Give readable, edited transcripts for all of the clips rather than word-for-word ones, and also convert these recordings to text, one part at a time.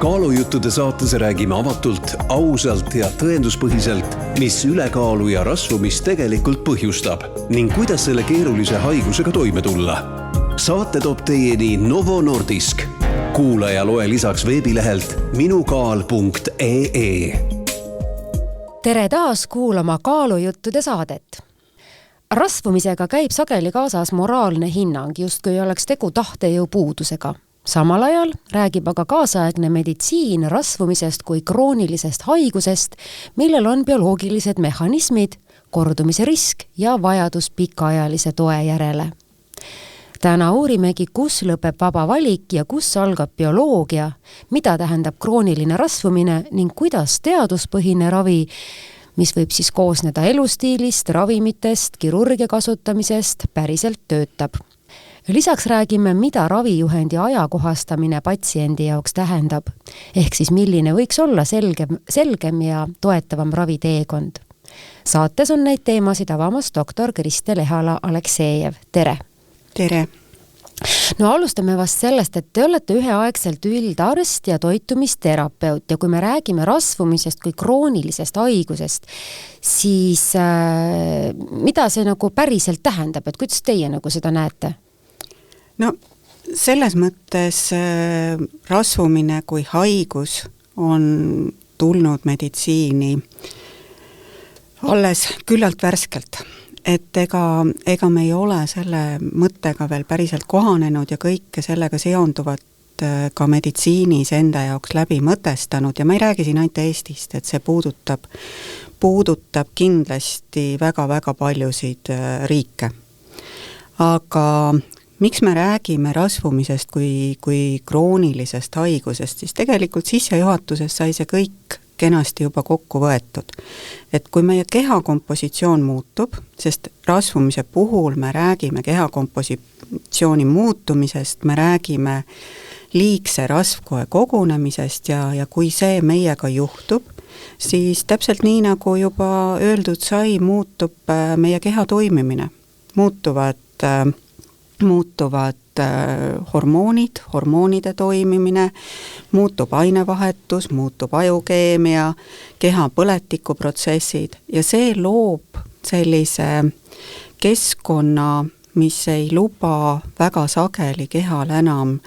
Kaalujuttude saates räägime avatult, ausalt ja tõenduspõhiselt, mis ülekaalu ja rasvumist tegelikult põhjustab ning kuidas selle keerulise haigusega toime tulla. Saate toob teieni Novo Nordisk. Kuula ja loe lisaks veebilehelt minukaal.ee. Tere taas kuulama Kaalujuttude saadet. Rasvumisega käib sageli kaasas moraalne hinnang, justkui oleks tegu tahtejõu puudusega. Samal ajal räägib aga kaasaegne meditsiin rasvumisest kui kroonilisest haigusest, millel on bioloogilised mehhanismid, kordumise risk ja vajadus pikaajalise toe järele. Täna uurimegi, kus lõpeb vaba valik ja kus algab bioloogia, mida tähendab krooniline rasvumine ning kuidas teaduspõhine ravi, mis võib siis koosneda elustiilist, ravimitest, kirurgia kasutamisest, päriselt töötab. Lisaks räägime, mida ravijuhendi ajakohastamine patsiendi jaoks tähendab, ehk siis milline võiks olla selgem ja toetavam raviteekond. Saates on neid teemasid avamas doktor Kristel Ehala-Aleksejev. Tere! Tere! No alustame vast sellest, et te olete üheaegselt üldarst ja toitumisterapeut ja kui me räägime rasvumisest kui kroonilisest haigusest, siis mida see nagu päriselt tähendab, et kuidas teie nagu seda näete? No selles mõttes rasvumine kui haigus on tulnud meditsiini alles küllalt värskelt. Et ega me ei ole selle mõttega veel päriselt kohanenud ja kõike sellega seonduvat ka meditsiinis enda jaoks läbi mõtestanud ja ma ei räägi siin ainult Eestist, et see puudutab kindlasti väga-väga paljusid riike. Aga miks me räägime rasvumisest kui kroonilisest haigusest, siis tegelikult sissejuhatuses sai see kõik kenasti juba kokku võetud. Et kui meie kehakompositsioon muutub, sest rasvumise puhul me räägime kehakompositsiooni muutumisest, me räägime liigse rasvkoe kogunemisest ja kui see meiega juhtub, siis täpselt nii nagu juba öeldud sai, muutub meie keha toimimine. Muutuvad hormoonide toimimine, muutub ainevahetus, muutub ajukeemia, keha põletikuprotsessid ja see loob sellise keskkonna, mis ei luba väga sageli kehal enam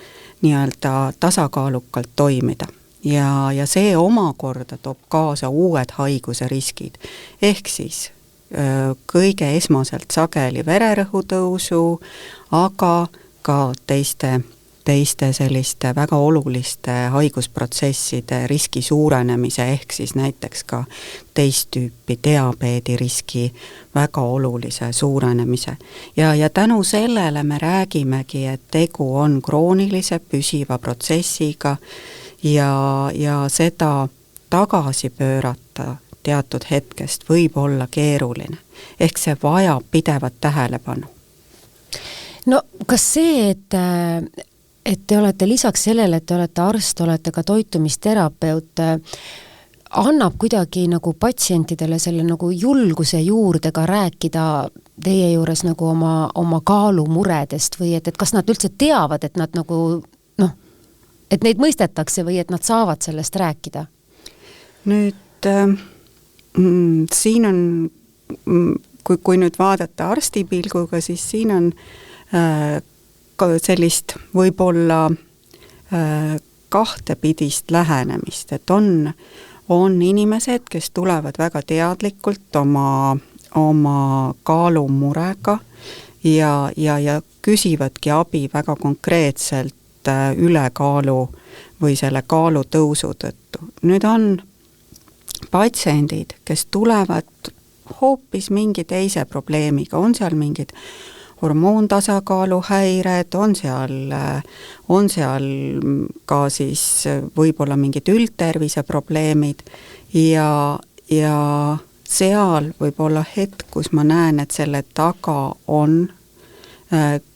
nii-öelda tasakaalukalt toimida. Ja see omakorda toob kaasa uued haiguse riskid. Ehk siis kõige esmaselt sageli vererõhu tõusu, aga ka teiste selliste väga oluliste haigusprotsesside riski suurenemise, ehk siis näiteks ka teist tüüpi diabeedi riski väga olulise suurenemise. Ja tänu sellele me räägimegi, et tegu on kroonilise püsiva protsessiga ja seda tagasi pöörata teatud hetkest võib olla keeruline. Ehk see vajab pidevat tähelepanu. No kas see, et te olete lisaks sellele, et te olete arst, olete ka toitumisterapeut, annab kuidagi nagu patsientidele selle nagu julguse juurde ka rääkida teie juures nagu oma kaalumuredest või et kas nad üldse teavad, et nad nagu et neid mõistetakse või et nad saavad sellest rääkida? Nüüd siin on, kui nüüd vaadata arstipilguga, siis siin on ka sellist võib-olla kahtepidist lähenemist, et on inimesed, kes tulevad väga teadlikult oma kaalumurega ja küsivadki abi väga konkreetselt ülekaalu või selle kaalu tõusu tõttu. Nüüd on patsiendid, kes tulevad hoopis mingi teise probleemiga, on seal mingid hormoontasakaalu häired, on seal ka siis võib-olla mingid üldtervise probleemid ja seal võib olla hetk, kus ma näen, et selle taga on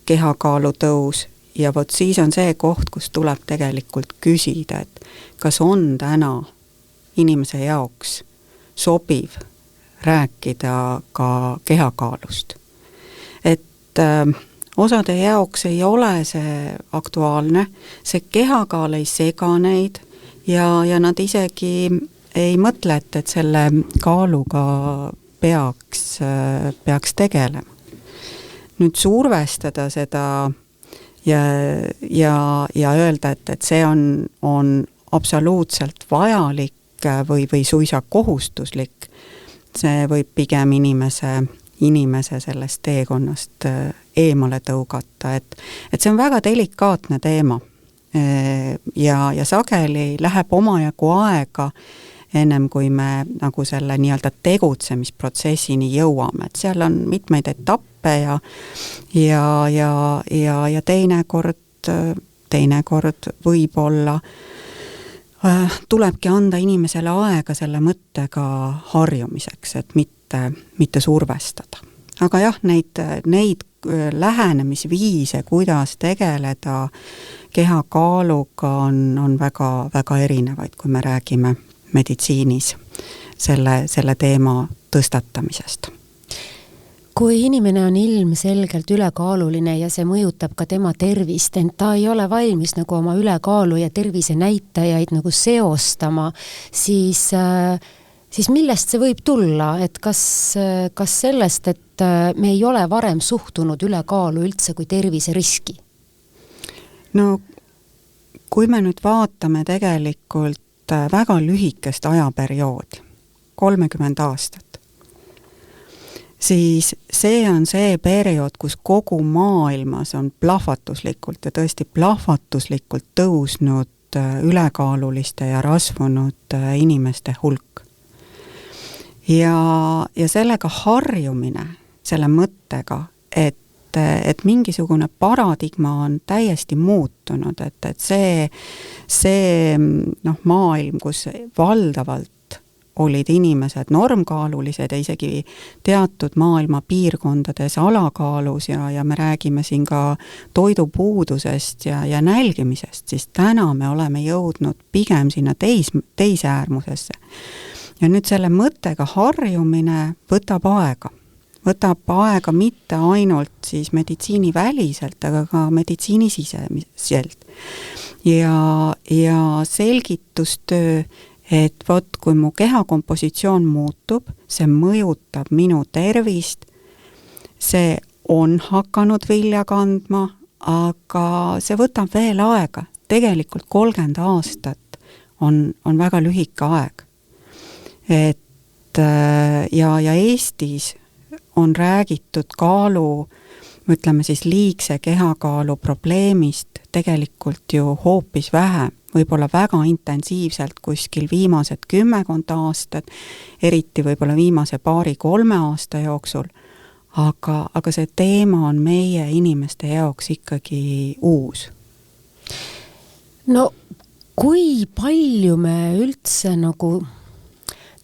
kehakaalu tõus ja vot siis on see koht, kus tuleb tegelikult küsida, et kas on täna inimese jaoks sobiv rääkida ka kehakaalust. Et osade jaoks ei ole see aktuaalne, see kehakaal ei sega neid ja nad isegi ei mõtle, et selle kaaluga peaks tegelema. Nüüd survestada seda ja öelda, et see on absoluutselt vajalik või suisa kohustuslik, see võib pigem inimese sellest teekonnast eemale tõugata, et see on väga delikaatne teema ja sageli läheb omajagu aega ennem kui me nagu selle nii-öelda tegutsemisprotsessini jõuame, et seal on mitmeid etappe ja teinekord võib-olla tulebki anda inimesele aega selle mõttega harjumiseks, et mitte survestada. Aga jah, neid lähenemisviise, kuidas tegeleda kehakaaluga on väga, väga erinevaid, kui me räägime meditsiinis selle teema tõstatamisest. Kui inimene on ilmselgelt ülekaaluline ja see mõjutab ka tema tervist, ent ta ei ole valmis nagu oma ülekaalu ja tervise näitajaid nagu seostama, siis millest see võib tulla, et kas sellest, et me ei ole varem suhtunud ülekaalu üldse kui terviseriski? No kui me nüüd vaatame tegelikult väga lühikest ajaperioodi, 30 aastat, siis see on see periood, kus kogu maailmas on plahvatuslikult ja tõesti plahvatuslikult tõusnud ülekaaluliste ja rasvunud inimeste hulk. Ja sellega harjumine, selle mõttega, et mingisugune paradigma on täiesti muutunud, et see maailm, kus valdavalt olid inimesed normkaalulised ja isegi teatud maailma piirkondades alakaalus ja me räägime siin ka toidupuudusest ja nälgimisest, siis täna me oleme jõudnud pigem sinna teise äärmusesse. Ja nüüd selle mõttega harjumine võtab aega mitte ainult siis meditsiiniväliselt, aga ka meditsiinisisemiselt. Ja selgitustöö, et kui mu kehakompositsioon muutub, see mõjutab minu tervist, see on hakanud vilja kandma, aga see võtab veel aega. Tegelikult 30 aastat on väga lühike aeg. Ja Eestis on räägitud kaalu, ütleme siis liigse kehakaalu probleemist tegelikult ju hoopis vähem, võib-olla väga intensiivselt kuskil viimased 10 aastat, eriti võib-olla viimase 2-3 aasta jooksul, aga see teema on meie inimeste jaoks ikkagi uus. No kui palju me üldse nagu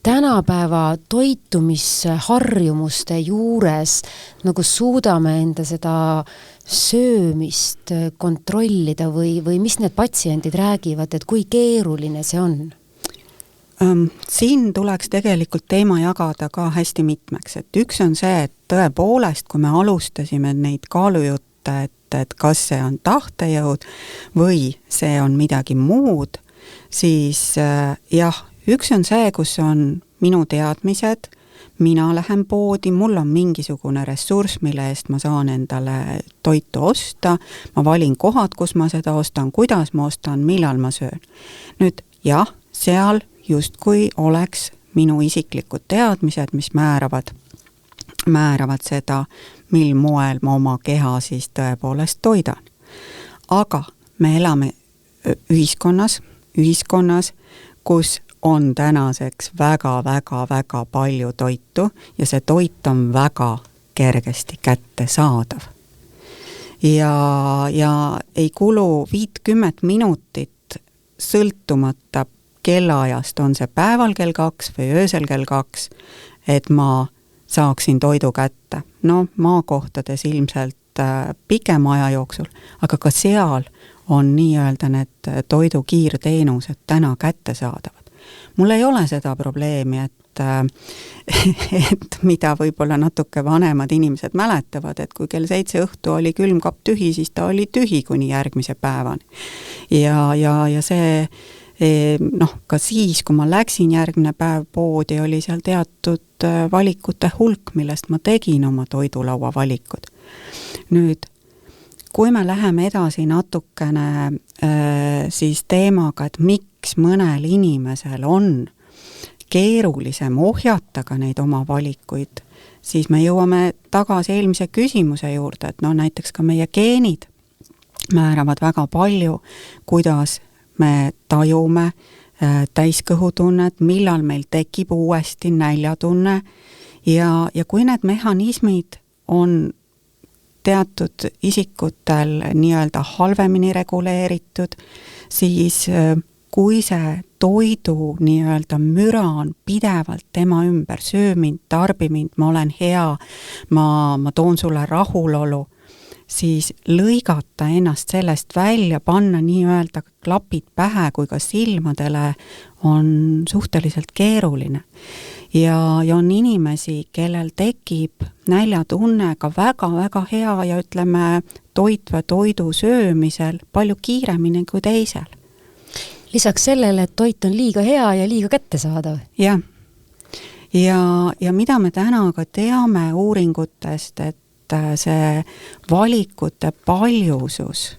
tänapäeva toitumisharjumuste juures nagu suudame enda seda söömist kontrollida või mis need patsiendid räägivad, et kui keeruline see on? Siin tuleks tegelikult teema jagada ka hästi mitmeks, et üks on see, et tõepoolest, kui me alustasime neid kaalujutte, et kas see on tahtejõud või see on midagi muud, siis jah, üks on see, kus on minu teadmised, mina lähen poodi, mul on mingisugune ressurss, mille eest ma saan endale toitu osta, ma valin kohad, kus ma seda ostan, kuidas ma ostan, millal ma söön. Nüüd jah, seal justkui oleks minu isiklikud teadmised, mis määravad seda, mil moel ma oma keha siis tõepoolest toidan. Aga me elame ühiskonnas, kus on tänaseks väga palju toitu ja see toit on väga kergesti kättesaadav. Ja ei kulu 50 minutit sõltumata kellaajast, on see päeval kell 2 või öösel kell 2, et ma saaksin toidu kätte. No maakohtades ilmselt pikema aja jooksul, aga ka seal on nii-öelda need toidukiirteenused täna kättesaadavad. Mul ei ole seda probleemi, et mida võib-olla natuke vanemad inimesed mäletavad, et kui kell 7 õhtu oli külmkapp tühi, siis ta oli tühi kuni järgmise päevani. Ja see Ka siis, kui ma läksin järgmine päev poodi, oli seal teatud valikute hulk, millest ma tegin oma toidulaua valikud. Nüüd, kui me läheme edasi natukene siis teemaga, et miks mõnel inimesel on keerulisem ohjata ka neid oma valikuid, siis me jõuame tagasi eelmise küsimuse juurde, et näiteks ka meie geenid määravad väga palju, kuidas me tajume täiskõhutunnet, millal meil tekib uuesti näljatunne ja kui need mehhanismid on teatud isikutel nii-öelda halvemini reguleeritud, siis kui see toidu nii-öelda müra on pidevalt tema ümber, söö mind, tarbi mind, ma olen hea, ma toon sulle rahulolu, siis lõigata ennast sellest välja, panna nii-öelda klapid pähe kui ka silmadele on suhteliselt keeruline. Ja on inimesi, kellel tekib näljatunne ka väga-väga hea ja ütleme toitva toidu söömisel palju kiiremini kui teisel. Lisaks sellele, et toit on liiga hea ja liiga kättesaadav. Jah. Ja mida me täna ka teame uuringutest, et see valikute paljusus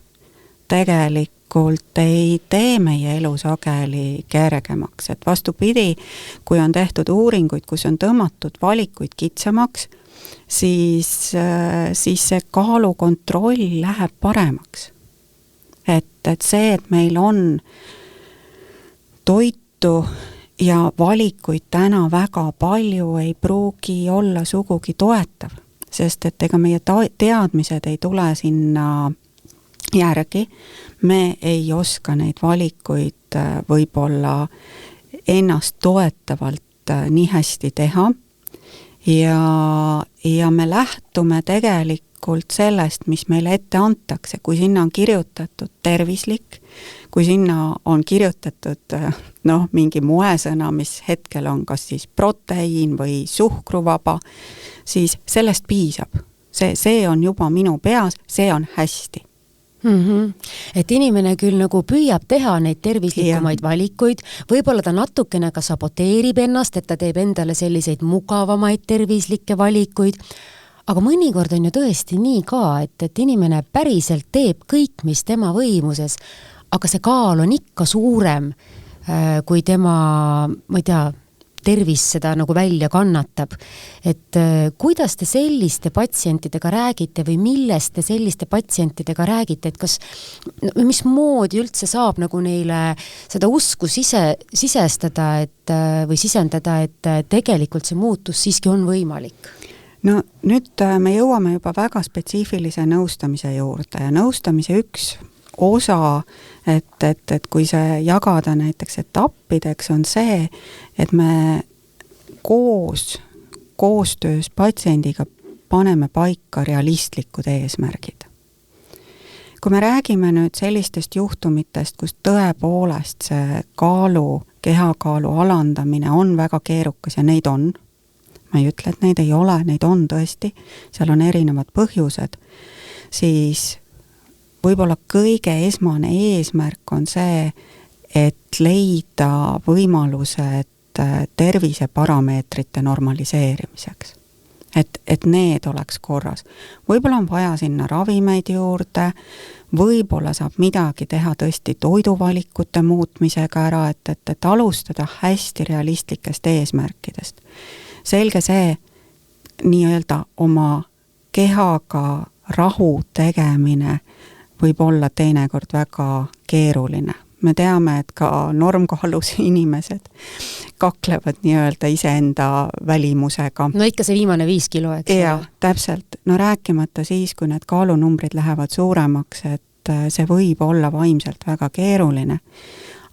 tegelikult ei tee meie elu sageli kergemaks. Et vastupidi, kui on tehtud uuringuid, kus on tõmmatud valikuid kitsamaks, siis see kaalukontroll läheb paremaks. Et see, et meil on toitu ja valikuid täna väga palju, ei pruugi olla sugugi toetav, sest et ega meie teadmised ei tule sinna järgi, me ei oska neid valikuid võib-olla ennast toetavalt nii hästi teha ja me lähtume tegelikult sellest, mis meile ette antakse, kui sinna on kirjutatud tervislik, kui sinna on kirjutatud mingi moesõna, mis hetkel on kas siis proteiin või suhkruvaba, siis sellest piisab. See on juba minu peas, see on hästi. Et inimene küll nagu püüab teha neid tervislikumaid valikuid, võib-olla ta natukene ka saboteerib ennast, et ta teeb endale selliseid mugavamaid tervislikke valikuid, aga mõnikord on ju tõesti nii ka, et inimene päriselt teeb kõik, mis tema võimuses, aga see kaal on ikka suurem, kui tema, ma ei tea, tervis seda nagu välja kannatab. Et kuidas te selliste patsientidega räägite või millest te selliste patsientidega räägite, et kas, mismoodi üldse saab nagu neile seda usku sisestada, või sisendada, et tegelikult see muutus siiski on võimalik? No nüüd me jõuame juba väga spetsiifilise nõustamise juurde ja nõustamise üks osa, et kui see jagada näiteks etappideks, on see, et me koostöös patsiendiga paneme paika realistlikud eesmärgid. Kui me räägime nüüd sellistest juhtumitest, kus tõepoolest see kehakaalu alandamine on väga keerukas ja neid on, ma ei ütle, et neid ei ole, neid on tõesti, seal on erinevad põhjused, siis võib-olla kõige esmane eesmärk on see, et leida võimalused terviseparameetrite normaliseerimiseks. Et need oleks korras. Võib-olla on vaja sinna ravimeid juurde, võib-olla saab midagi teha tõesti toiduvalikute muutmisega ära, et alustada hästi realistlikest eesmärkidest. Selge see nii-öelda oma kehaga rahu tegemine võib olla teinekord väga keeruline. Me teame, et ka normkaalus inimesed kaklevad nii-öelda iseenda välimusega. No ikka see viimane 5 kilo, eks? Ja, täpselt. No rääkimata siis, kui need kaalunumbrid lähevad suuremaks, et see võib olla vaimselt väga keeruline.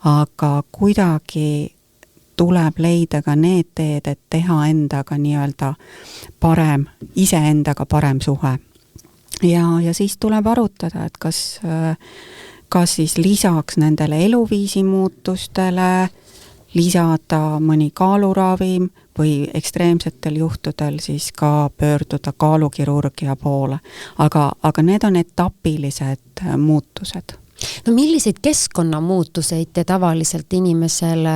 Aga kuidagi tuleb leida ka need teed, et teha endaga nii-öelda iseendaga parem suhe. Ja siis tuleb arutada, et kas siis lisaks nendele eluviisi muutustele lisada mõni kaaluravim või ekstreemsetel juhtudel siis ka pöörduda kaalukirurgia poole. Aga need on etapilised muutused. No milliseid keskkonnamuutuseid te tavaliselt inimesele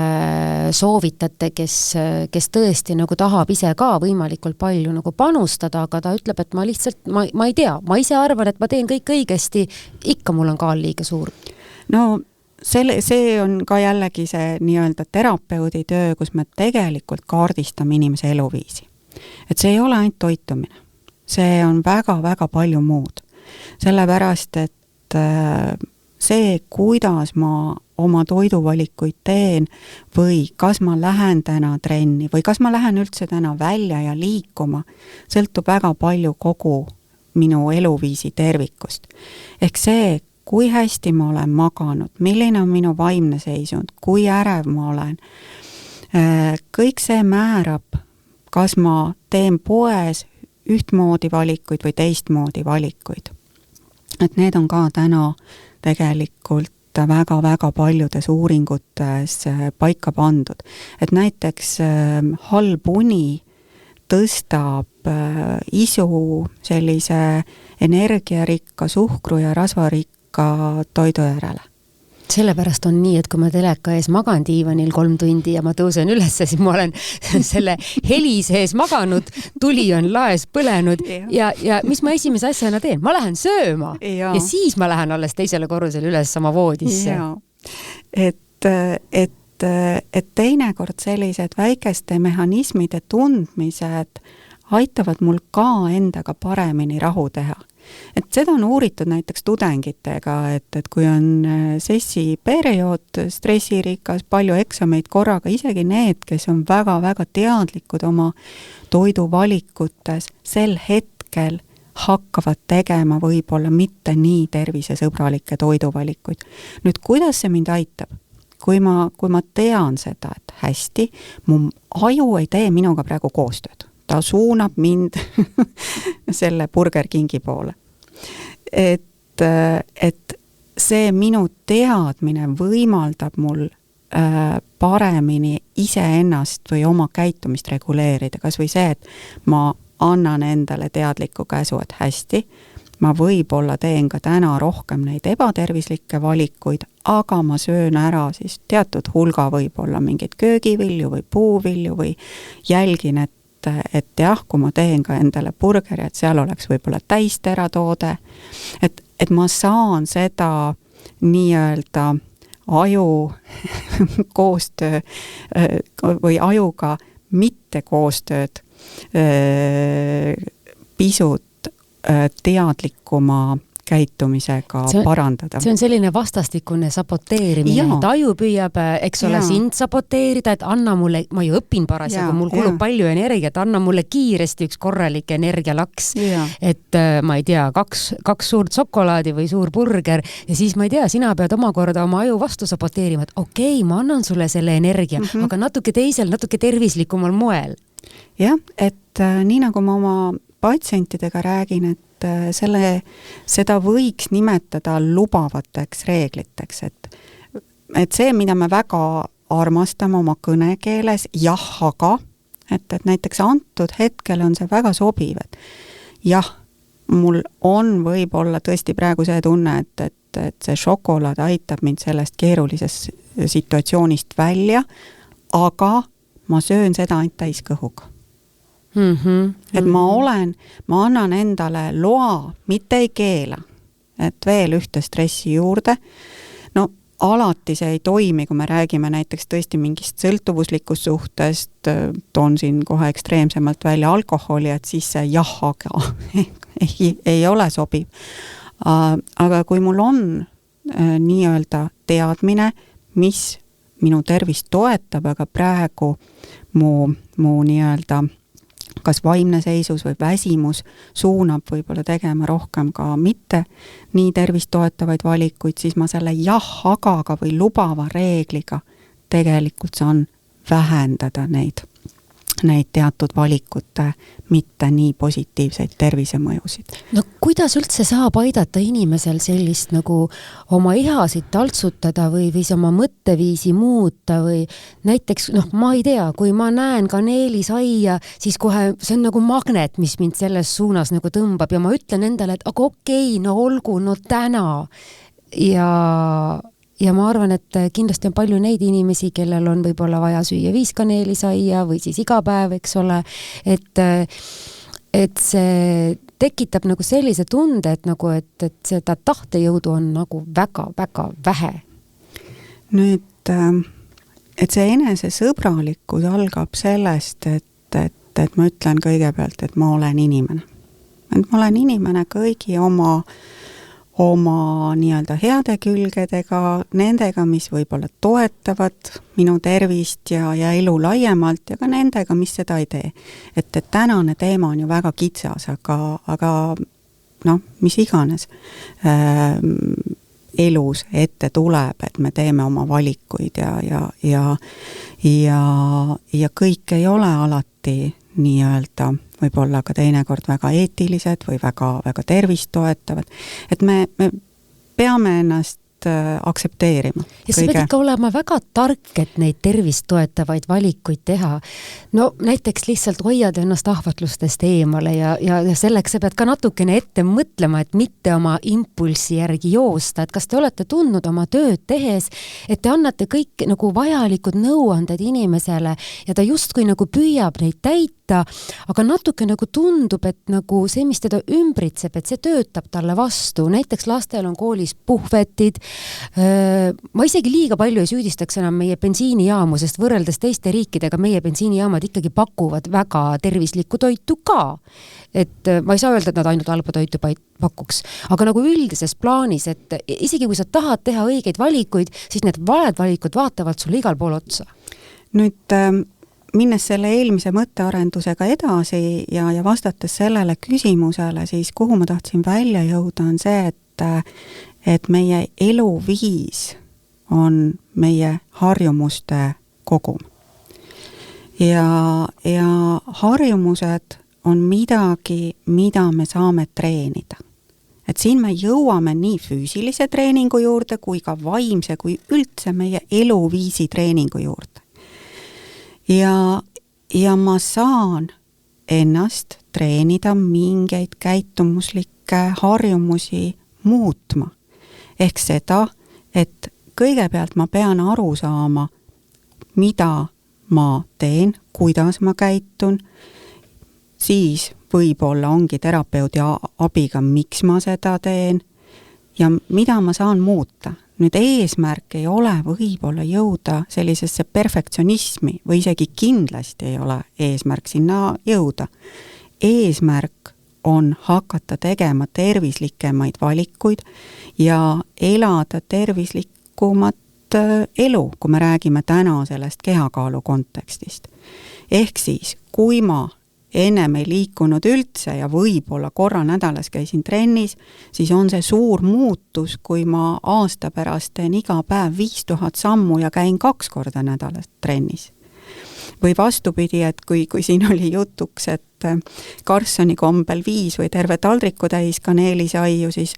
soovitate, kes tõesti nagu tahab ise ka võimalikult palju nagu panustada, aga ta ütleb, et ma lihtsalt, ma ei tea, ma ise arvan, et ma teen kõik õigesti, ikka mul on kaal liiga suur. No see on ka jällegi see nii-öelda terapeudi töö, kus me tegelikult kaardistame inimese eluviisi. Et see ei ole ainult toitumine. See on väga-väga palju muud. Sellepärast, et see, kuidas ma oma toiduvalikuid teen või kas ma lähen täna trenni või kas ma lähen üldse täna välja ja liikuma, sõltub väga palju kogu minu eluviisi tervikust. Ehk see, kui hästi ma olen maganud, milline on minu vaimne seisund, kui ärev ma olen, kõik see määrab, kas ma teen poes ühtmoodi valikuid või teistmoodi valikuid. Et need on ka täna tegelikult väga-väga paljudes uuringutes paika pandud. Et näiteks halb uni tõstab isu sellise energiarikka, suhkru ja rasvarikka toidu järele. Sellepärast on nii, et kui ma teleka ees magan diivanil 3 tundi ja ma tõusen üles, siis ma olen selle heli sees maganud, tuli on laes põlenud ja mis ma esimese asjana teen? Ma lähen sööma ja siis ma lähen alles teisele korrusele üles sama voodisse. Et teinekord sellised väikeste mehhanismide tundmised aitavad mul ka endaga paremini rahu teha. Et seda on uuritud näiteks tudengitega, et kui on sessi periood, stressirikas, palju eksameid korraga, isegi need, kes on väga-väga teadlikud oma toiduvalikutes, sel hetkel hakkavad tegema võib-olla mitte nii tervisesõbralikke toiduvalikuid. Nüüd, kuidas see mind aitab? Kui ma tean seda, et hästi, mu aju ei tee minuga praegu koostööd. Ta suunab mind selle Burger Kingi poole. Et see minu teadmine võimaldab mul paremini iseennast või oma käitumist reguleerida. Kas või see, et ma annan endale teadliku käsu, et hästi, ma võib-olla teen ka täna rohkem neid ebatervislikke valikuid, aga ma söön ära siis teatud hulga võib-olla mingeid köögivilju või puuvilju või jälgin, et jah, kui ma teen ka endale burgeri, et seal oleks võib-olla täisteratoode, et ma saan seda nii-öelda aju koostöö või ajuga mitte koostööd pisut teadlikuma käitumisega parandada. See on selline vastastikune saboteerimine, et aju püüab, eks ole, sind saboteerida, et anna mulle, ma ju õpin parasjagu, mul kulub palju energiat, anna mulle kiiresti üks korralik energialaks, et ma ei tea, kaks suurt šokolaadi või suur burger ja siis ma ei tea, sina pead omakorda oma aju vastu saboteerima, et okei, ma annan sulle selle energia, aga natuke teisel, natuke tervislikumal moel. Jah, et nii nagu ma oma patsientidega räägin, et seda võiks nimetada lubavateks reegliteks, et see, mida me väga armastame oma kõnekeeles, jah, aga, et näiteks antud hetkel on see väga sobiv, et jah, mul on võib-olla tõesti praegu see tunne, et see šokolaad aitab mind sellest keerulisest situatsioonist välja, aga ma söön seda ainult täiskõhuga. Et ma annan endale loa, mitte ei keela, et veel ühte stressi juurde. No alati see ei toimi, kui me räägime näiteks tõesti mingist sõltuvuslikust suhtest, toon siin kohe ekstreemsemalt välja alkoholi, et siis see jah, aga ei ole sobiv. Aga kui mul on nii-öelda teadmine, mis minu tervist toetab, aga praegu mu nii-öelda kas vaimne seisus või väsimus suunab võib-olla tegema rohkem ka mitte nii tervist toetavaid valikuid, siis ma selle jah, agaga või lubava reegliga tegelikult saan vähendada neid teatud valikute mitte nii positiivseid tervisemõjusid. No kuidas üldse saab aidata inimesel sellist nagu oma ihasid taltsutada või oma mõtteviisi muuta või näiteks, ma ei tea, kui ma näen kaneelisaia, siis kohe see on nagu magnet, mis mind selles suunas nagu tõmbab ja ma ütlen endale, et aga okei, no olgu, no täna. ja ma arvan, et kindlasti on palju neid inimesi, kellel on võib-olla vaja süüa 5 kaneelisaia või siis iga päev, eks ole, et see tekitab nagu sellise tunde, et seda tahtejõudu on nagu väga-väga vähe. Nüüd, et see enesesõbralikkus algab sellest, et ma ütlen kõigepealt, et ma olen inimene. Et ma olen inimene kõigi oma nii-öelda heade külgedega, nendega, mis võib-olla toetavad minu tervist ja elu laiemalt ja ka nendega, mis seda ei tee. Et tänane teema on ju väga kitsas, aga mis iganes elus ette tuleb, et me teeme oma valikuid ja kõik ei ole alati nii-öelda võib-olla ka teinekord väga eetilised või väga tervist toetavad, et me peame ennast aktsepteerima. Ja sa pead ikka olema väga tark, et neid tervist toetavaid valikuid teha. No näiteks lihtsalt hoiad ennast ahvatlustest eemale ja selleks sa pead ka natukene ette mõtlema, et mitte oma impulsi järgi joosta, et kas te olete tundnud oma tööd tehes, et te annate kõik nagu vajalikud nõuanded inimesele ja ta justkui nagu püüab neid täita, aga natuke nagu tundub, et nagu see, mis teda ümbritseb, et see töötab talle vastu. Näiteks lastel on koolis puhvetid. Ma isegi liiga palju ei süüdistaks enam meie bensiinijaamu, sest võrreldes teiste riikidega meie bensiinijaamad ikkagi pakuvad väga tervislikku toitu ka. Et ma ei saa öelda, et nad ainult halba toitu pakuks, aga nagu üldises plaanis, et isegi kui sa tahad teha õigeid valikuid, siis need valed valikud vaatavad sulle igal pool otsa. Nüüd minnes selle eelmise mõttearendusega edasi ja vastates sellele küsimusele, siis kuhu ma tahtsin välja jõuda, on see, et meie eluviis on meie harjumuste kogum. Ja harjumused on midagi, mida me saame treenida. Et siin me jõuame nii füüsilise treeningu juurde, kui ka vaimse, kui üldse meie eluviisi treeningu juurde. Ja ma saan ennast treenida mingeid käitumuslikke harjumusi muutma. Ehk seda, et kõigepealt ma pean aru saama, mida ma teen, kuidas ma käitun, siis võib-olla ongi terapeudi abiga, miks ma seda teen ja mida ma saan muuta. Nüüd eesmärk ei ole võib-olla jõuda sellisesse perfektsionismi või isegi kindlasti ei ole eesmärk sinna jõuda. Eesmärk on hakata tegema tervislikemaid valikuid ja elada tervislikumat elu, kui me räägime täna sellest kehakaalu kontekstist. Ehk siis, kui ma ennem ei liikunud üldse ja võib-olla korra nädalas käisin trennis, siis on see suur muutus, kui ma aasta pärast teen iga päev 5000 sammu ja käin 2 korda nädalas trennis. Või vastupidi, et kui siin oli jutuks, et Karlssoni kombel 5 või terve taldriku täis kaneelisaiu, siis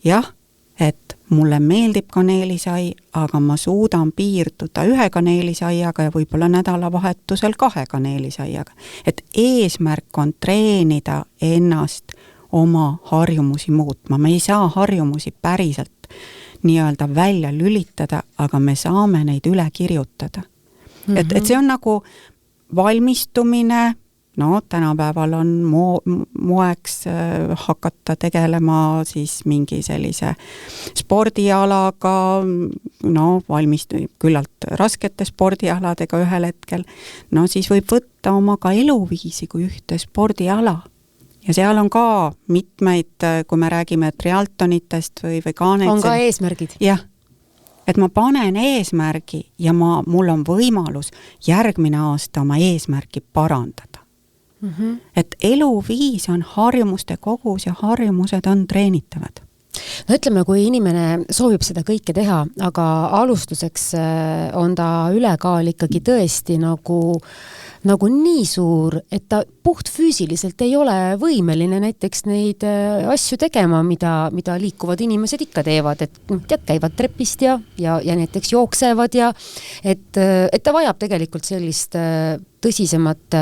jah, et mulle meeldib kaneelisai, aga ma suudan piirduda 1 kaneelisaiaga ja võib-olla nädalavahetusel 2 kaneelisaiaga. Et eesmärk on treenida ennast oma harjumusi muutma. Me ei saa harjumusi päriselt nii-öelda välja lülitada, aga me saame neid üle kirjutada. Et see on nagu valmistumine, tänapäeval on moeks hakata tegelema siis mingi sellise spordialaga, küllalt raskete spordialadega ühel hetkel, siis võib võtta oma ka eluviisi kui ühte spordiala. Ja seal on ka mitmeid, kui me räägime trialtonitest või kaanet. On ka eesmärgid. Jah. Et ma panen eesmärgi ja mul on võimalus järgmine aasta oma eesmärgi parandada. Et eluviis on harjumuste kogus ja harjumused on treenitavad. No ütleme, kui inimene soovib seda kõike teha, aga alustuseks on ta ülekaal ikkagi tõesti nagu nii suur, et ta puht füüsiliselt ei ole võimeline näiteks neid asju tegema, mida liikuvad inimesed ikka teevad, et käivad trepist ja näiteks jooksevad ja et ta vajab tegelikult sellist tõsisemat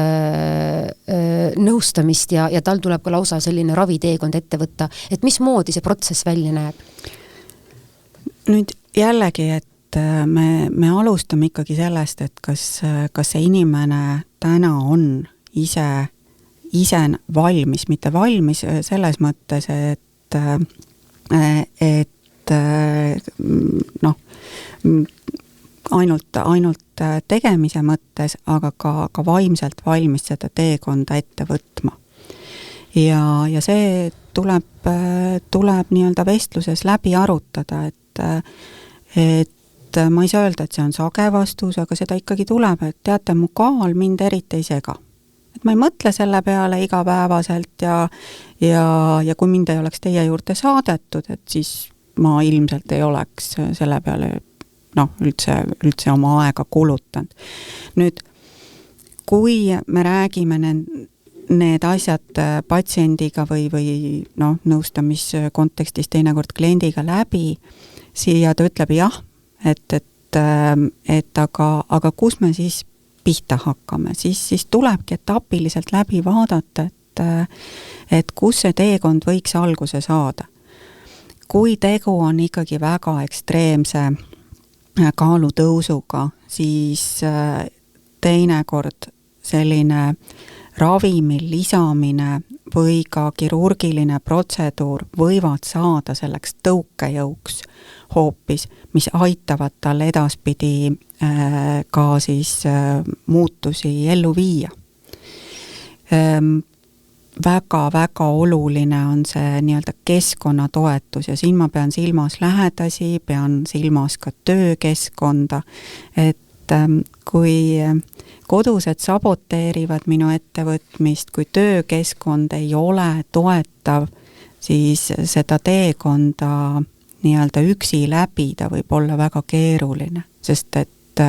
nõustamist ja tal tuleb ka lausa selline raviteekond ette võtta, et mismoodi see protsess välja näeb? nüüd jällegi, et me alustame ikkagi sellest, et kas see inimene täna on ise valmis, mitte valmis selles mõttes, et noh, ainult tegemise mõttes, aga ka vaimselt valmis seda teekonda ette võtma. Ja see tuleb nii-öelda vestluses läbi arutada, et ma ei saa öelda, et see on sage vastus, aga seda ikkagi tuleb, et teate, mu kaal mind eriti ei sega. Et ma ei mõtle selle peale igapäevaselt ja kui mind ei oleks teie juurde saadetud, et siis ma ilmselt ei oleks selle peale üldse oma aega kulutanud. Nüüd, kui me räägime need asjad patsiendiga või nõustamiskontekstis teinekord kliendiga läbi, siia ta ütleb jah, et aga kus me siis pihta hakkame, siis tulebki etapiliselt läbi vaadata, et kus see teekond võiks alguse saada. Kui tegu on ikkagi väga ekstreemse kaalutõusuga, siis teinekord selline ravimi lisamine või ka kirurgiline protseduur võivad saada selleks tõukejõuks hoopis, mis aitavad tal edaspidi ka siis muutusi ellu viia. Väga-väga oluline on see nii-öelda keskkonnatoetus ja siin ma pean silmas lähedasi, pean silmas ka töökeskkonda, et kui kodused saboteerivad minu ettevõtmist, kui töökeskkond ei ole toetav, siis seda teekonda nii-öelda üksi läbida võib olla väga keeruline, sest et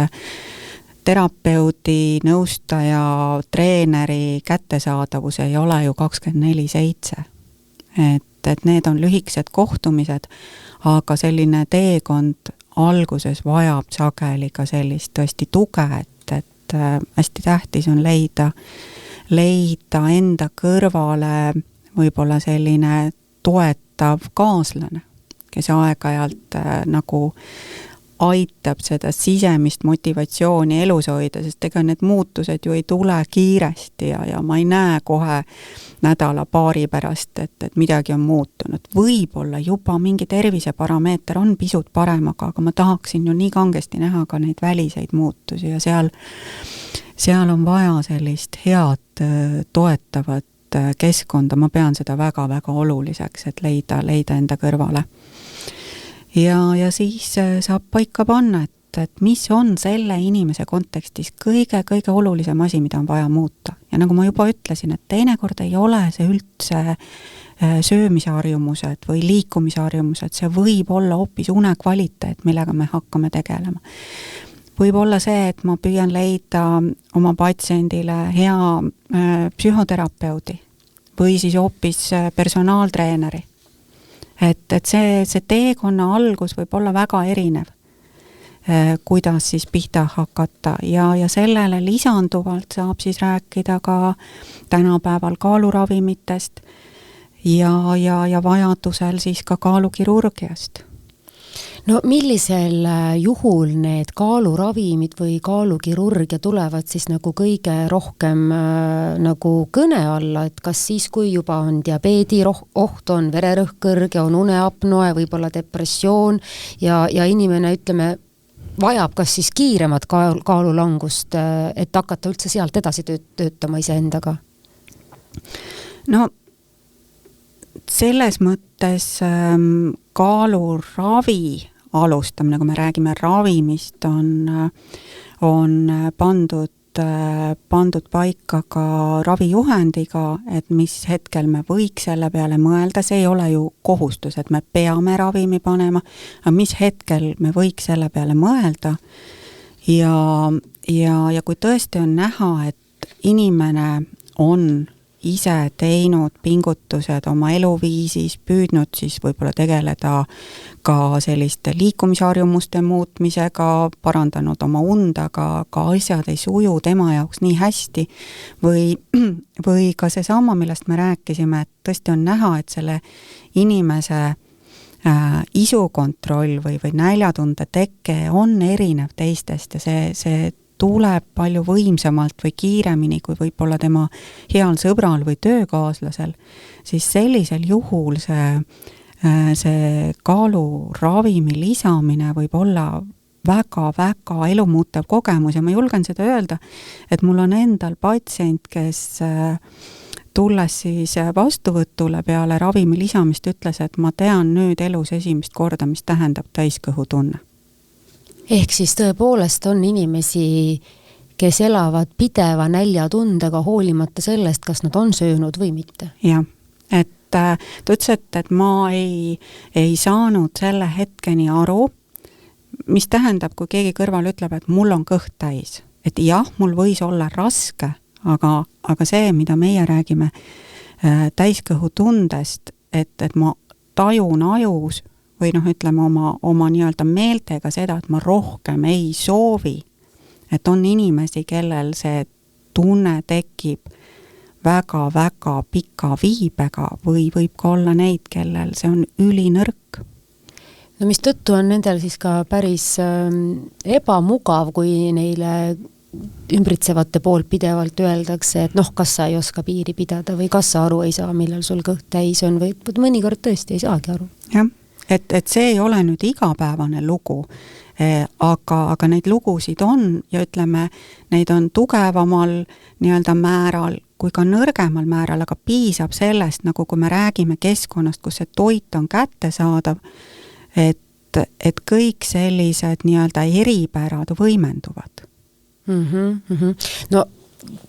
terapeudi, nõustaja, treeneri kättesaadavus ei ole ju 24/7. Et need on lühikesed kohtumised, aga selline teekond alguses vajab sageli ka sellist tõesti tuge, et hästi tähtis on leida enda kõrvale võib-olla selline toetav kaaslane, kes aeg-ajalt nagu aitab seda sisemist motivatsiooni elus hoida, sest ega need muutused ju ei tule kiiresti ja ma ei näe kohe nädala-paari pärast, et midagi on muutunud. Võib-olla juba mingi terviseparameeter on pisut parem, aga ma tahaksin ju nii kangesti näha ka neid väliseid muutusi ja seal on vaja sellist head toetavat keskkonda, ma pean seda väga-väga oluliseks, et leida enda kõrvale. Ja siis saab paika panna, et mis on selle inimese kontekstis kõige olulisem asi, mida on vaja muuta. Ja nagu ma juba ütlesin, et teinekord ei ole see üldse söömisharjumused või liikumisharjumused, see võib olla hoopis unekvaliteet, millega me hakkame tegelema. Võib olla see, et ma püüan leida oma patsiendile hea psühhoterapeudi või siis hoopis personaaltreeneri. Et see teekonna algus võib olla väga erinev, kuidas siis pihta hakata ja sellele lisanduvalt saab siis rääkida ka tänapäeval kaaluravimitest ja vajadusel siis ka kaalukirurgiast. No millisel juhul need kaaluravimid või kaalukirurgia tulevad siis nagu kõige rohkem nagu kõne alla, et kas siis, kui juba on diabeedi oht, on vererõhk kõrge, on uneapnoe, võib-olla depressioon ja inimene, ütleme, vajab kas siis kiiremat kaalulangust, et hakata üldse sealt edasi töötama iseendaga? No selles mõttes kaaluravi alustamine, kui me räägime ravimist, on pandud paika ka ravijuhendiga, et mis hetkel me võiks selle peale mõelda, see ei ole ju kohustus, et me peame ravimi panema, aga mis hetkel me võiks selle peale mõelda ja kui tõesti on näha, et inimene on ise teinud pingutused oma eluviisis, püüdnud siis võib-olla tegeleda ka selliste liikumisharjumuste muutmisega, parandanud oma und, aga ka asjad ei suju tema jaoks nii hästi või ka seesama, millest me rääkisime, et tõesti on näha, et selle inimese isukontroll või näljatunde teke on erinev teistest ja see tuleb palju võimsamalt või kiiremini kui võib-olla tema heal sõbral või töökaaslasel, siis sellisel juhul see kaaluravimi lisamine võib olla väga-väga elumuutev kogemus ja ma julgen seda öelda, et mul on endal patsient, kes tulles siis vastuvõtule peale ravimi lisamist ütles, et ma tean nüüd elus esimest korda, mis tähendab täiskõhutunne. Ehk siis tõepoolest on inimesi, kes elavad pideva näljatundega hoolimata sellest, kas nad on söönud või mitte. Jah, et ta ütles, et ma ei saanud selle hetkeni aru, mis tähendab, kui keegi kõrval ütleb, et mul on kõht täis. Et jah, mul võis olla raske, aga see, mida meie räägime täiskõhutundest, et ma tajun ajus või ütleme oma nii-öelda meeltega seda, et ma rohkem ei soovi, et on inimesi, kellel see tunne tekib väga-väga pika viibega või võib ka olla neid, kellel see on ülinõrk. No mis tõttu on nendel siis ka päris ebamugav, kui neile ümbritsevate poolt pidevalt öeldakse, et kas sa ei oska piiri pidada või kas sa aru ei saa, millal sul kõht täis on või mõnikord tõesti ei saagi aru. Jah, et see ei ole nüüd igapäevane lugu, aga neid lugusid on ja ütleme, neid on tugevamal nii-öelda määral kui ka nõrgemal määral, aga piisab sellest, nagu kui me räägime keskkonnast, kus see toit on kättesaadav, et kõik sellised nii-öelda eripärad võimenduvad. No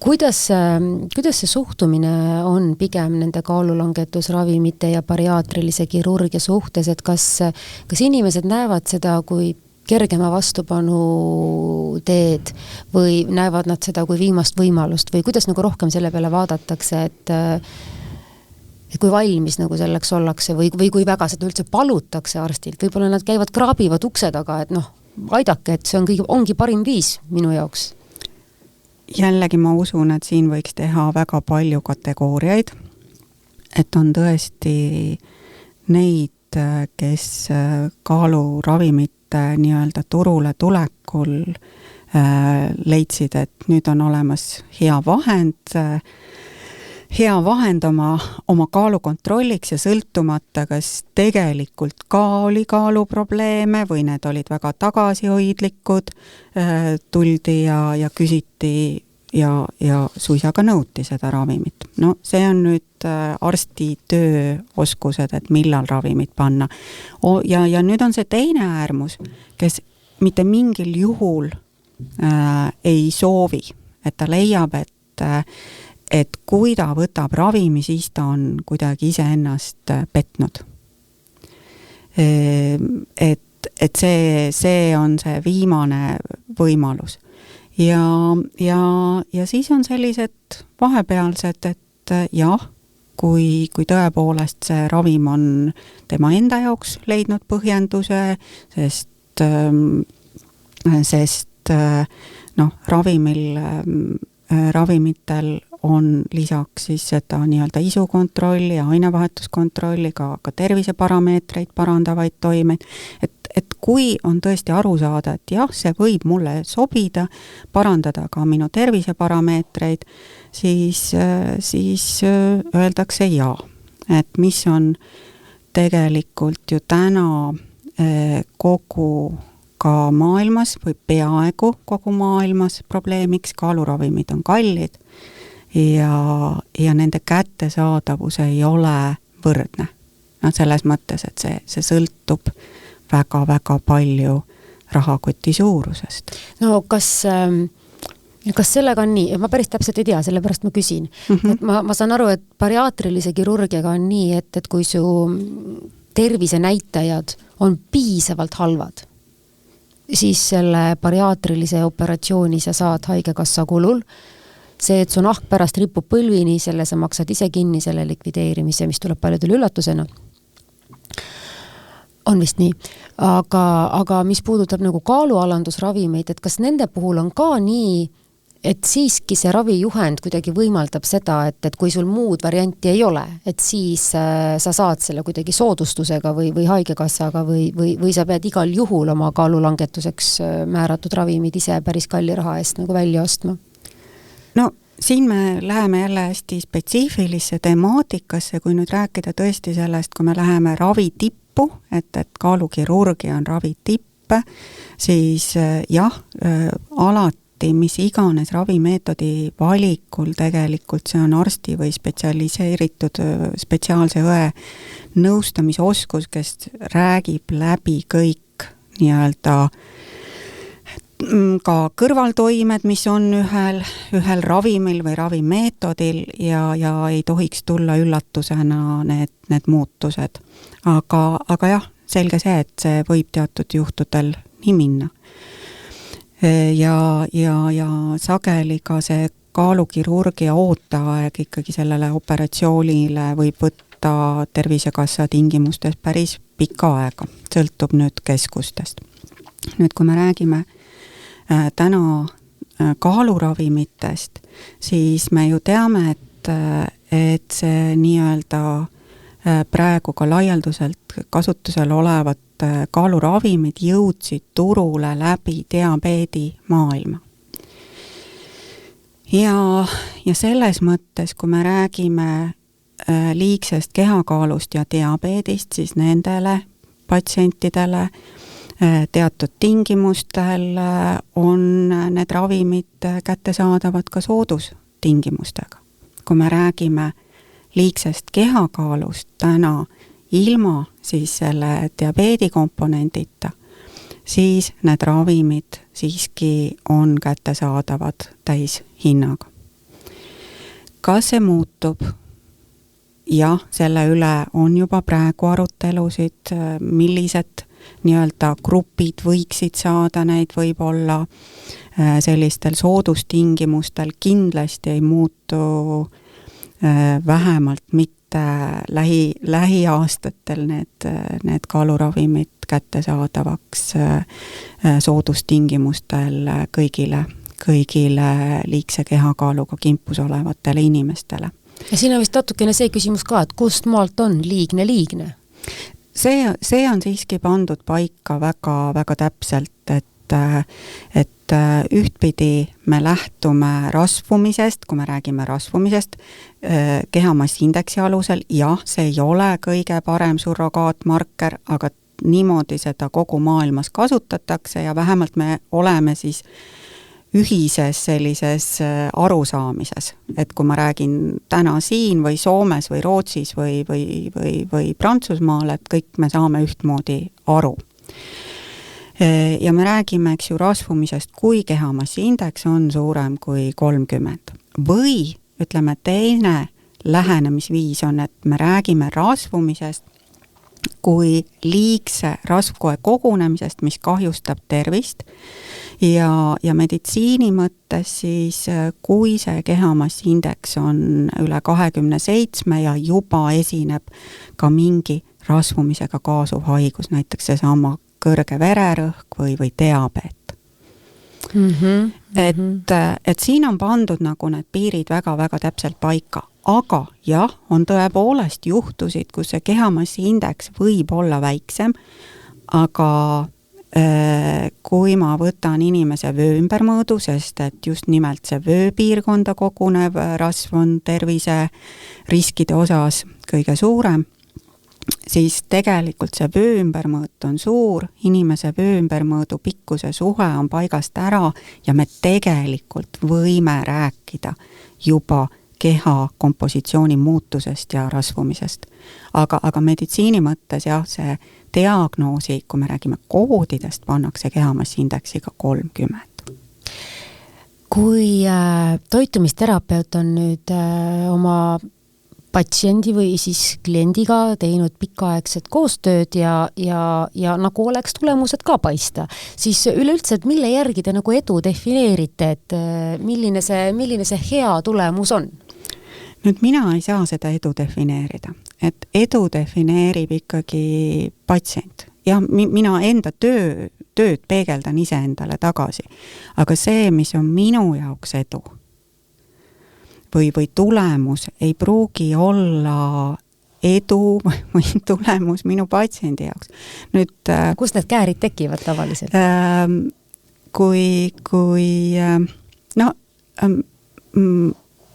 kuidas see suhtumine on pigem nende kaalulangetusravimite ja bariaatrilise kirurgia suhtes, et kas inimesed näevad seda kui kergema vastupanu teed või näevad nad seda kui viimast võimalust või kuidas rohkem selle peale vaadatakse, et kui valmis selleks ollakse või kui väga seda üldse palutakse arstilt, võib-olla nad käivad kraabivad ukse taga, et aidake, et see ongi parim viis minu jaoks. Jällegi ma usun, et siin võiks teha väga palju kategooriaid, et on tõesti neid, kes kaaluravimite nii-öelda turule tulekul leidsid, et nüüd on olemas hea vahend oma kaalu kontrolliks ja sõltumata, kas tegelikult ka oli kaaluprobleeme või need olid väga tagasihoidlikud, tuldi ja küsiti ja suisa ka nõuti seda ravimit. No see on nüüd arsti tööoskused, et millal ravimit panna. Ja nüüd on see teine äärmus, kes mitte mingil juhul ei soovi, et ta leiab, et kui ta võtab ravimi, siis ta on kuidagi iseennast petnud. Et see on see viimane võimalus. Ja siis on sellised vahepealsed, et jah, kui tõepoolest see ravim on tema enda jaoks leidnud põhjenduse, sest ravimitel on lisaks siis seda nii-öelda isukontrolli ja ainevahetuskontrolli, ka terviseparameetreid parandavaid toimeid, et kui on tõesti aru saada, et jah, see võib mulle sobida, parandada ka minu terviseparameetreid, siis öeldakse jaa. Et mis on tegelikult ju täna kogu ka maailmas või peaaegu kogu maailmas probleemiks, kaaluravimid on kallid ja nende kättesaadavus ei ole võrdne. Selles mõttes, et see sõltub väga-väga palju rahakoti suurusest. No kas sellega on nii? Ma päris täpselt ei tea, sellepärast ma küsin. Et ma saan aru, et bariaatrilise kirurgiaga on nii, et kui su tervisenäitajad on piisavalt halvad, siis selle bariaatrilise operatsiooni sa saad haigekassa kulul. See, et su nahk pärast ripub põlvini, selle sa maksad ise kinni, selle likvideerimise, mis tuleb paljudel üllatusena. On vist nii. Aga mis puudutab kaalualandusravimeid, et kas nende puhul on ka nii, et siiski see ravijuhend kuidagi võimaldab seda, et kui sul muud varianti ei ole, et siis sa saad selle kuidagi soodustusega või haigekassaga või sa pead igal juhul oma kaalulangetuseks määratud ravimid ise päris kalli raha eest nagu välja ostma? No siin me läheme jälle hästi spetsiifilisse temaatikasse, kui nüüd rääkida tõesti sellest, kui me läheme ravi tippu, et kaalukirurgia on ravi tipp, siis jah, alati mis iganes ravimeetodi valikul tegelikult see on arsti või spetsialiseeritud spetsiaalse õe nõustamisoskus, kes räägib läbi kõik nii-öelda ka kõrvaltoimed, mis on ühel ravimil või ravimeetodil ja ei tohiks tulla üllatusena need muutused. Aga jah, selge see, et see võib teatud juhtudel nii minna. Ja sageli ka see kaalukirurgia ooteaeg ikkagi sellele operatsioonile võib võtta Tervisekassa tingimustes päris pikka aega, sõltub nüüd keskustest. Nüüd, kui me räägime täna kaaluravimitest, siis me ju teame, et see nii-öelda praegu ka laialduselt kasutusel olevat kaaluravimid jõudsid turule läbi diabeedi maailma. Ja selles mõttes, kui me räägime liigsest kehakaalust ja diabeedist, siis nendele patsientidele teatud tingimustel on need ravimid kättesaadavad ka soodustingimustega. Kui me räägime liigsest kehakaalust täna ilma siis selle diabeedi komponendita, siis need ravimid siiski on kättesaadavad täishinnaga. Kas see muutub? Jah, selle üle on juba praegu arutelusid, millised nii-öelda grupid võiksid saada neid võib-olla sellistel soodustingimustel, kindlasti ei muutu vähemalt mitte lähiaastatel need kaaluravimid kättesaadavaks soodustingimustel kõigile liigse kehakaaluga kimpus olevatele inimestele. Ja siin on vist natukene see küsimus ka, et kust maalt on liigne? See on siiski pandud paika väga täpselt, et ühtpidi me lähtume rasvumisest, kui me räägime rasvumisest kehamassiindeksi alusel, jah, see ei ole kõige parem surrogaatmarker, aga niimoodi seda kogu maailmas kasutatakse ja vähemalt me oleme siis ühises sellises arusaamises, et kui ma räägin täna siin või Soomes või Rootsis või Prantsusmaal, et kõik me saame ühtmoodi aru. Ja me räägime, eks ju, rasvumisest, kui kehamassiindeks on suurem kui 30. Või, ütleme, teine lähenemisviis on, et me räägime rasvumisest kui liigse rasvkoe kogunemisest, mis kahjustab tervist ja meditsiini mõttes siis, kui see kehamassiindeks on üle 27 ja juba esineb ka mingi rasvumisega kaasuv haigus, näiteks seesama kõrge vererõhk või diabeet. Et siin on pandud nagu need piirid väga täpselt paika, aga jah, on tõepoolest juhtusid, kus see kehamassiindeks võib olla väiksem, aga kui ma võtan inimese vöö ümbermõõdu, sest et just nimelt see vööpiirkonda kogunev rasv on tervise riskide osas kõige suurem, siis tegelikult see vöö ümbermõõt on suur, inimese vöö ümbermõõdu pikkuse suhe on paigast ära ja me tegelikult võime rääkida juba keha kompositsiooni muutusest ja rasvumisest. Aga meditsiini mõttes jah, see diagnoosi, kui me räägime koodidest, pannakse kehamassiindeksiga 30. Kui toitumisterapeut on nüüd oma patsiendi või siis kliendiga teinud pikaaegset koostööd ja nagu oleks tulemused ka paista, siis üleüldse, et mille järgi te nagu edu defineerite, et milline see hea tulemus on? Nüüd mina ei saa seda edu defineerida, et edu defineerib ikkagi patsient, jah, mina enda tööd peegeldan iseendale tagasi. Aga see, mis on minu jaoks edu või tulemus, ei pruugi olla edu või tulemus minu patsiendi jaoks. Nüüd, kust need käärid tekivad tavaliselt?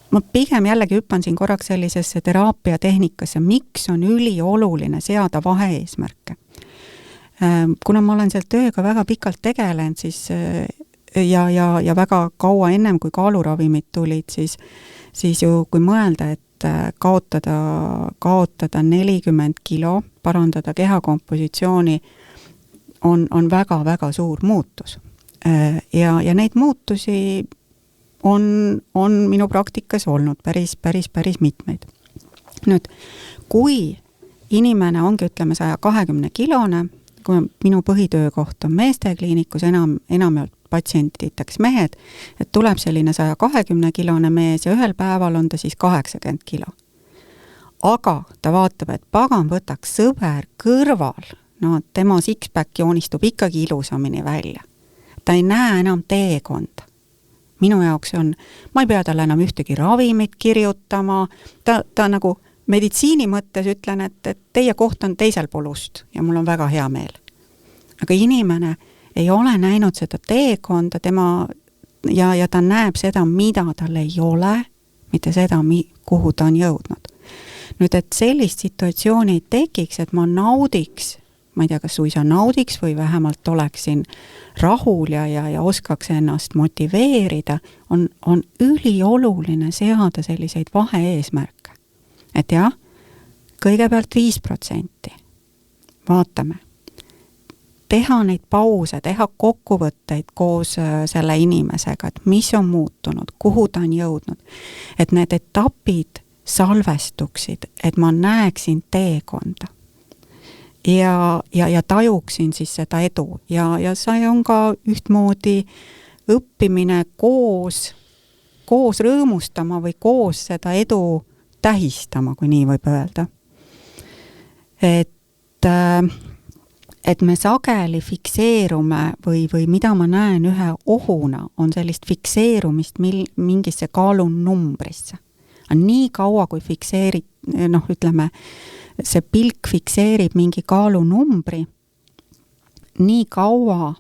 Ma pigem jällegi hüppan siin korraks sellisesse teraapiatehnikasse, miks on ülioluline seada vaheeesmärke. Kuna ma olen seal tööga väga pikalt tegelenud, siis ja väga kaua ennem, kui kaaluravimid tulid, siis ju kui mõelda, et kaotada 40 kilo, parandada kehakompositsiooni on väga-väga suur muutus. Ja neid muutusi on minu praktikas olnud päris mitmeid. Nüüd, kui inimene ongi, ütleme, 120 kilone, kui minu põhitöökoht on meestekliinikus, enamjaolt patsientideks mehed, et tuleb selline 120 kilone mees ja ühel päeval on ta siis 80 kilo. Aga ta vaatab, et pagan võtaks sõber kõrval, no tema six-pack joonistub ikkagi ilusamini välja. Ta ei näe enam teekonda. Minu jaoks ma ei pea talle enam ühtegi ravimit kirjutama, ta nagu meditsiini mõttes ütlen, et teie koht on teisel pool ust ja mul on väga hea meel. Aga inimene ei ole näinud seda teekonda ja ta näeb seda, mida tal ei ole, mitte seda, kuhu ta on jõudnud. Nüüd, et sellist situatsiooni ei tekiks, et ma naudiks, ma ei tea, kas suisa naudiks või vähemalt oleksin rahul ja oskaks ennast motiveerida, on ülioluline seada selliseid vaheeesmärke. Et jah, kõigepealt 5%. Vaatame. Teha neid pause, teha kokkuvõtteid koos selle inimesega, et mis on muutunud, kuhu ta on jõudnud. Et need etapid salvestuksid, et ma näeksin teekonda. Ja tajuksin siis seda edu. Ja see on ka ühtmoodi õppimine koos rõõmustama või koos seda edu tähistama, kui nii võib öelda. Et me sageli fikseerume või mida ma näen ühe ohuna, on sellist fikseerumist mingisse kaalunumbrisse. Nii kaua, kui ütleme, see pilk fikseerib mingi kaalunumbri, nii kaua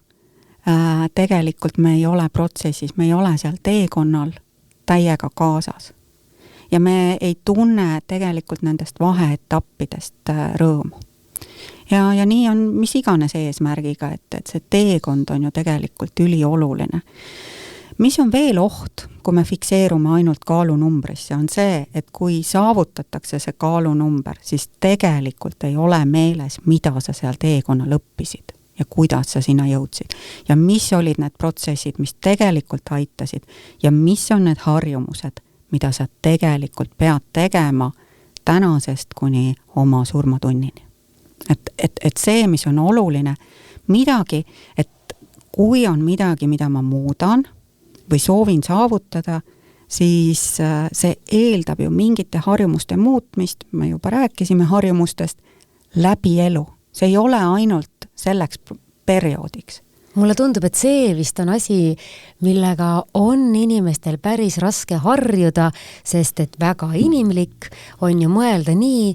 tegelikult me ei ole protsessis, me ei ole seal teekonnal täiega kaasas. Ja me ei tunne tegelikult nendest vaheetappidest rõõmu. Ja nii on mis iganes eesmärgiga, et see teekond on ju tegelikult ülioluline. Mis on veel oht, kui me fikseerume ainult kaalunumbrisse, on see, et kui saavutatakse see kaalunumber, siis tegelikult ei ole meeles, mida sa seal teekonnal õppisid ja kuidas sa sinna jõudsid. Ja mis olid need protsessid, mis tegelikult aitasid ja mis on need harjumused, mida sa tegelikult pead tegema tänasest kuni oma surmatunnini. Et see, mis on oluline, midagi, et kui on midagi, mida ma muudan või soovin saavutada, siis see eeldab ju mingite harjumuste muutmist, me juba rääkisime harjumustest, läbi elu. See ei ole ainult selleks perioodiks. Mulle tundub, et see vist on asi, millega on inimestel päris raske harjuda, sest et väga inimlik on ju mõelda nii,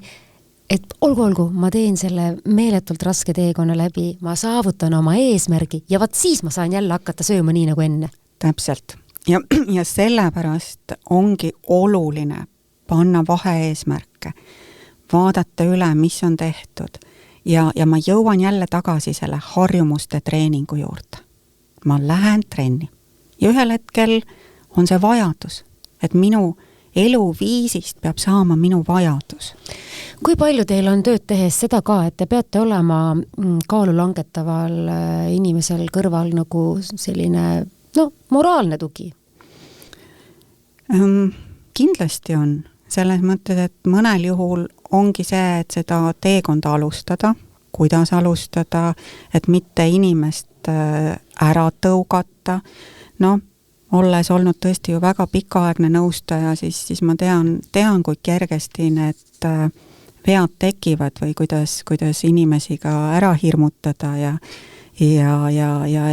et olgu, ma teen selle meeletult raske teekonna läbi, ma saavutan oma eesmärgi ja vaat siis ma saan jälle hakata sööma nii nagu enne. Täpselt. Ja sellepärast ongi oluline panna vaheeesmärke, vaadata üle, mis on tehtud ja ma jõuan jälle tagasi selle harjumuste treeningu juurde. Ma lähen trenni ja ühel hetkel on see vajadus, et minu eluviisist peab saama minu vajadus. Kui palju teil on tööd tehes seda ka, et te peate olema kaalu langetaval inimesel kõrval nagu selline moraalne tugi? Kindlasti on. Selles mõttes, et mõnel juhul ongi see, et seda teekonda alustada, kuidas alustada, et mitte inimest ära tõugata. Olles olnud tõesti ju väga pikaaegne nõustaja, siis ma tean, kui kergesti need vead tekivad või kuidas inimesi ka ära hirmutada ja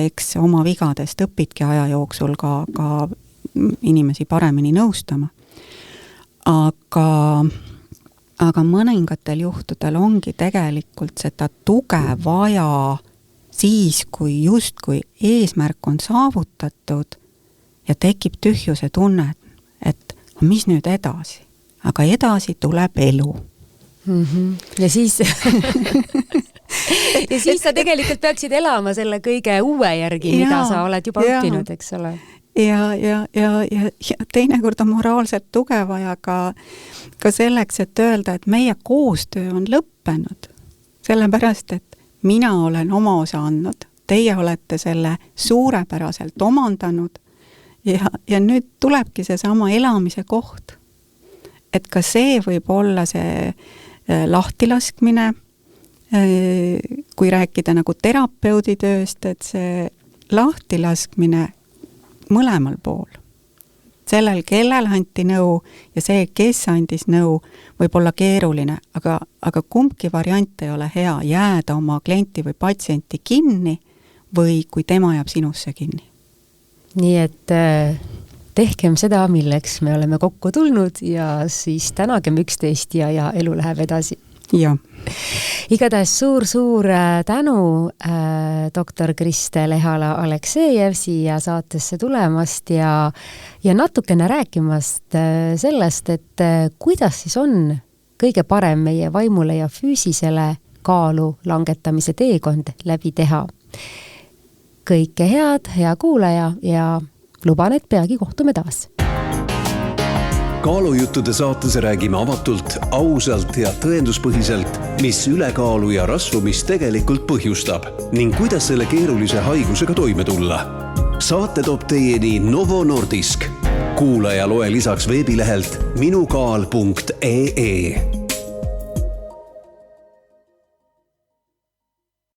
eks oma vigadest õpidki aja jooksul ka inimesi paremini nõustama. Aga mõningatel juhtudel ongi tegelikult seda tuge vaja siis, kui justkui eesmärk on saavutatud ja tekib tühjuse tunne, et mis nüüd edasi? Aga edasi tuleb elu. Ja siis ja siis sa tegelikult peaksid elama selle kõige uue järgi, mida sa oled juba õppinud, eks ole. Ja teinekord on moraalselt tuge vaja ka selleks, et öelda, et meie koostöö on lõppenud. Sellepärast, et mina olen oma osa andnud, teie olete selle suurepäraselt omandanud ja nüüd tulebki see sama elamise koht. Et ka see võib olla see lahtilaskmine, kui rääkida nagu terapeudi tööst, et see lahtilaskmine mõlemal pool. Sellel, kellel anti nõu ja see, kes andis nõu, võib olla keeruline, aga kumbki variant ei ole hea, jääda oma klienti või patsienti kinni või kui tema jääb sinusse kinni. Nii et tehkem seda, milleks me oleme kokku tulnud ja siis tänagem üksteist ja elu läheb edasi. Ja. Igatahes suur tänu doktor Kristel Ehala-Aleksejev siia saatesse tulemast ja natukene rääkimast sellest, et kuidas siis on kõige parem meie vaimule ja füüsisele kaalu langetamise teekond läbi teha. Kõike head, hea kuulaja ja luban, et peagi kohtume taas. Kaalujuttude saates räägime avatult, ausalt ja tõenduspõhiselt, mis ülekaalu ja rasvumist tegelikult põhjustab ning kuidas selle keerulise haigusega toime tulla. Saate toob teieni Novo Nordisk. Kuula ja loe lisaks veebilehelt minukaal.ee.